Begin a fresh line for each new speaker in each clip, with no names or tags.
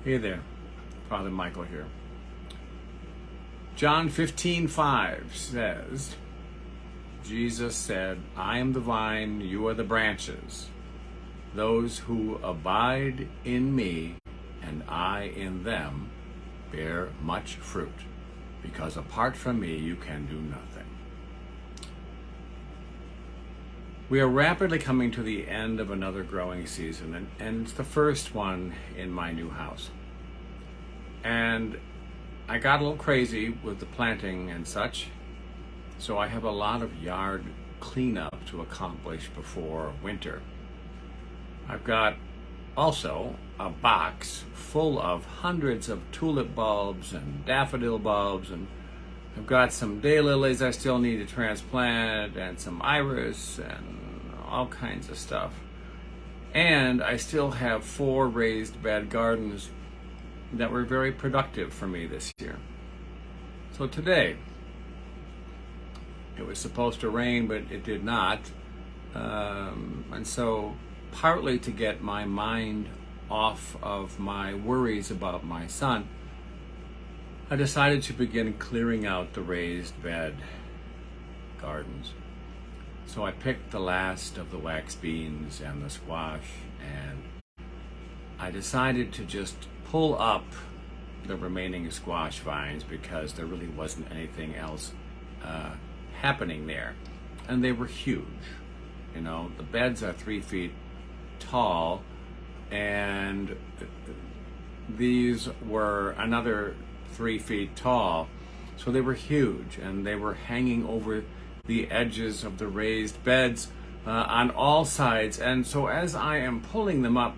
Hey there, Father Michael here. John 15:5 says, Jesus said, I am the vine, you are the branches. Those who abide in me and I in them bear much fruit, because apart from me you can do nothing. We are rapidly coming to the end of another growing season, and it's the first one in my new house. And I got a little crazy with the planting and such, so I have a lot of yard cleanup to accomplish before winter. I've got also a box full of hundreds of tulip bulbs and daffodil bulbs, and I've got some daylilies I still need to transplant, and some iris, and all kinds of stuff. And I still have 4 raised bed gardens that were very productive for me this year. So today, it was supposed to rain, but it did not. And so, partly to get my mind off of my worries about my son, I decided to begin clearing out the raised bed gardens. So I picked the last of the wax beans and the squash, and I decided to just pull up the remaining squash vines because there really wasn't anything else happening there. And they were huge. You know, the beds are 3 feet tall, and these were another 3 feet tall. So they were huge, and they were hanging over the edges of the raised beds on all sides. And so as I am pulling them up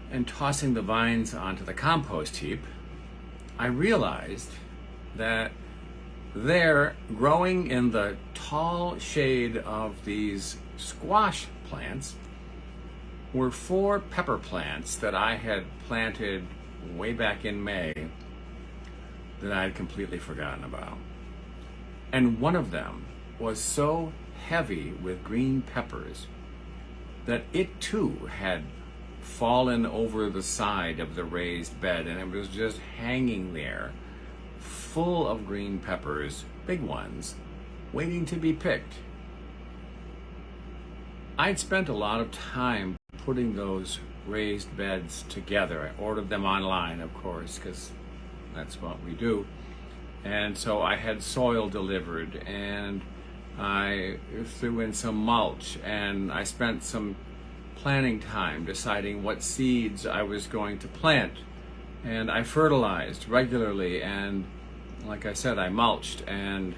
and tossing the vines onto the compost heap, I realized that there, growing in the tall shade of these squash plants, were 4 pepper plants that I had planted way back in May that I had completely forgotten about. And one of them was so heavy with green peppers that it too had fallen over the side of the raised bed, and it was just hanging there, full of green peppers, big ones, waiting to be picked. I'd spent a lot of time putting those raised beds together. I ordered them online, of course, because that's what we do. And so I had soil delivered, and I threw in some mulch, and I spent some planning time deciding what seeds I was going to plant. And I fertilized regularly, and like I said, I mulched and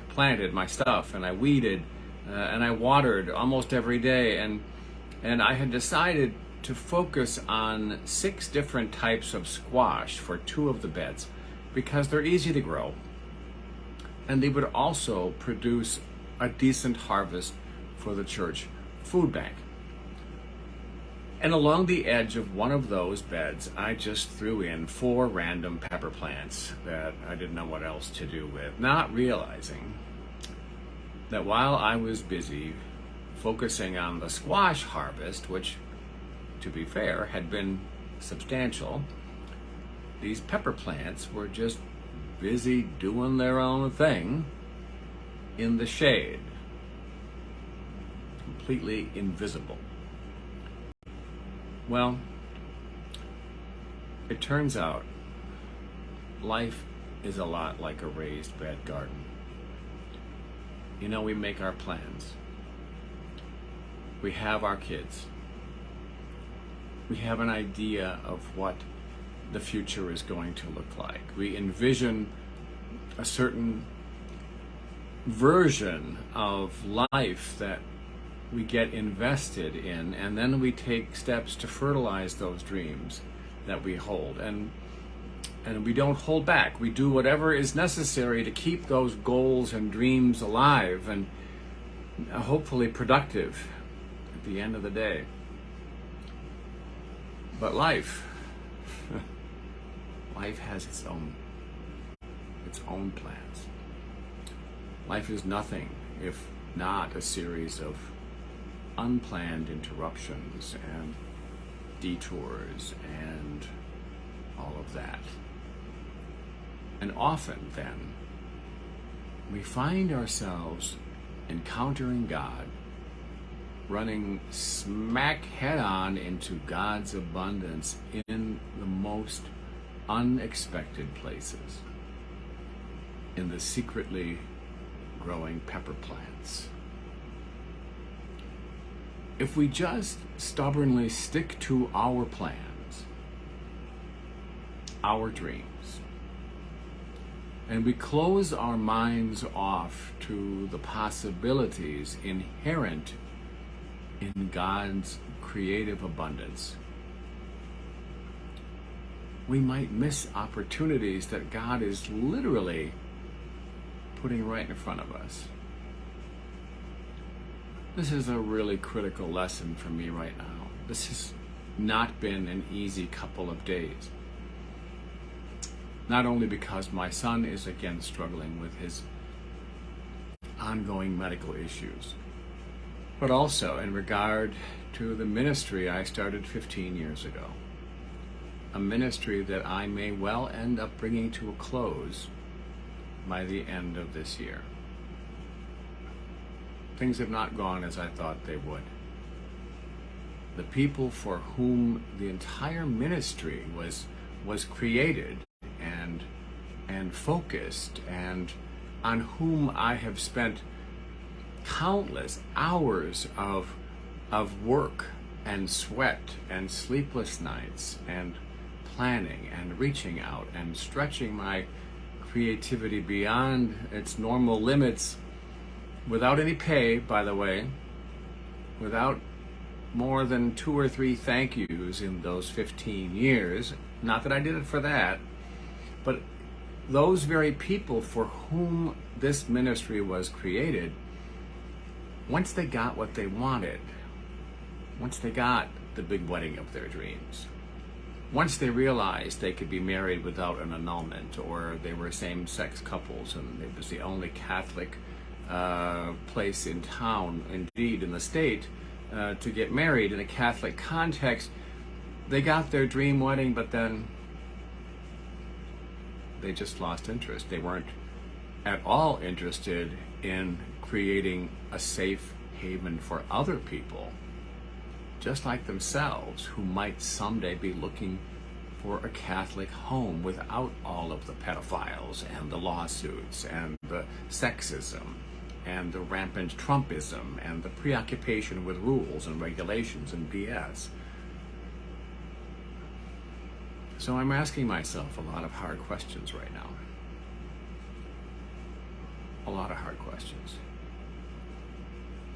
planted my stuff, and I weeded, and I watered almost every day. And I had decided to focus on 6 different types of squash for 2 of the beds, because they're easy to grow, and they would also produce a decent harvest for the church food bank. And along the edge of one of those beds, I just threw in 4 random pepper plants that I didn't know what else to do with, not realizing that while I was busy focusing on the squash harvest, which, to be fair, had been substantial, these pepper plants were just busy doing their own thing in the shade, completely invisible. Well, it turns out life is a lot like a raised bed garden. You know, we make our plans. We have our kids. We have an idea of what the future is going to look like. We envision a certain version of life that we get invested in, and then we take steps to fertilize those dreams that we hold. And we don't hold back. We do whatever is necessary to keep those goals and dreams alive and hopefully productive at the end of the day. But life has its own plans. Life is nothing if not a series of unplanned interruptions detours and all of that. And often then, we find ourselves encountering God, running smack head on into God's abundance in the most unexpected places, in the secretly growing pepper plants. If we just stubbornly stick to our plans, our dreams, and we close our minds off to the possibilities inherent in God's creative abundance, we might miss opportunities that God is literally putting right in front of us. This is a really critical lesson for me right now. This has not been an easy couple of days. Not only because my son is again struggling with his ongoing medical issues, but also in regard to the ministry I started 15 years ago. A ministry that I may well end up bringing to a close by the end of this year. Things have not gone as I thought they would. The people for whom the entire ministry was created and focused, and on whom I have spent countless hours of work and sweat and sleepless nights and planning and reaching out and stretching my creativity beyond its normal limits, without any pay, by the way, without more than 2 or 3 thank yous in those 15 years. Not that I did it for that, but those very people for whom this ministry was created, once they got what they wanted, once they got the big wedding of their dreams, once they realized they could be married without an annulment, or they were same-sex couples and it was the only Catholic place in town, indeed in the state, to get married in a Catholic context, they got their dream wedding, but then they just lost interest. They weren't at all interested in creating a safe haven for other people, just like themselves, who might someday be looking for a Catholic home without all of the pedophiles and the lawsuits and the sexism and the rampant Trumpism and the preoccupation with rules and regulations and BS. So I'm asking myself a lot of hard questions right now. A lot of hard questions.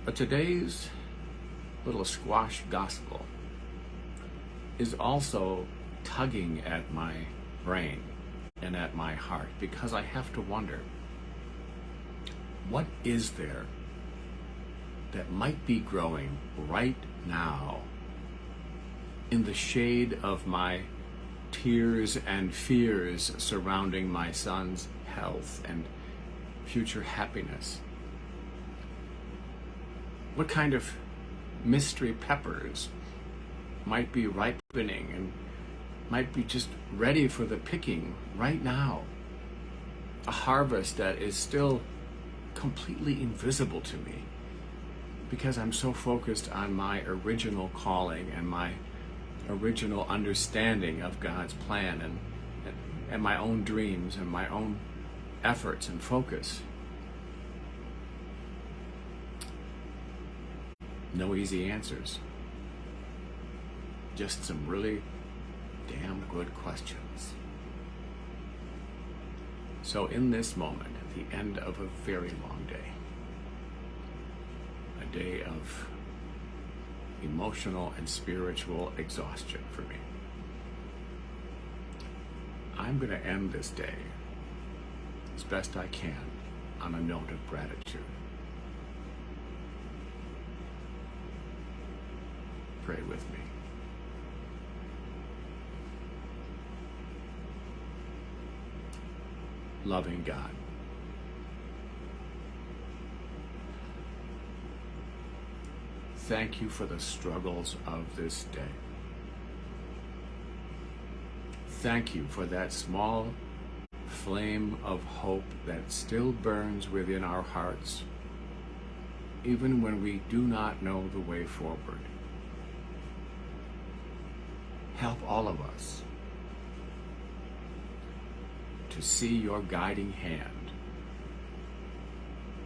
But today's little squash gospel is also tugging at my brain and at my heart, because I have to wonder, what is there that might be growing right now in the shade of my tears and fears surrounding my son's health and future happiness? What kind of mystery peppers might be ripening and might be just ready for the picking right now? A harvest that is still completely invisible to me because I'm so focused on my original calling and my original understanding of God's plan and my own dreams and my own efforts and focus. No easy answers. Just some really damn good questions. So in this moment, at the end of a very long day, a day of emotional and spiritual exhaustion for me, I'm going to end this day as best I can on a note of gratitude. Pray with me. Loving God, thank you for the struggles of this day. thank you for that small flame of hope that still burns within our hearts, even when we do not know the way forward. Help all of us to see your guiding hand,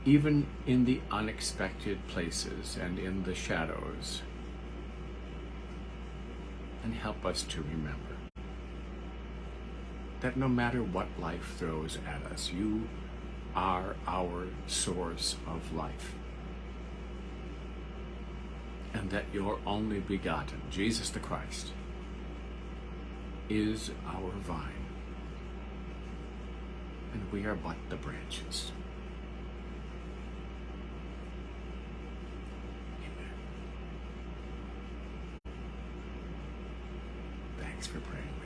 even in the unexpected places and in the shadows, and help us to remember that no matter what life throws at us, you are our source of life, and that your only begotten, Jesus the Christ, is our vine, and we are but the branches. Amen. Thanks for praying with me.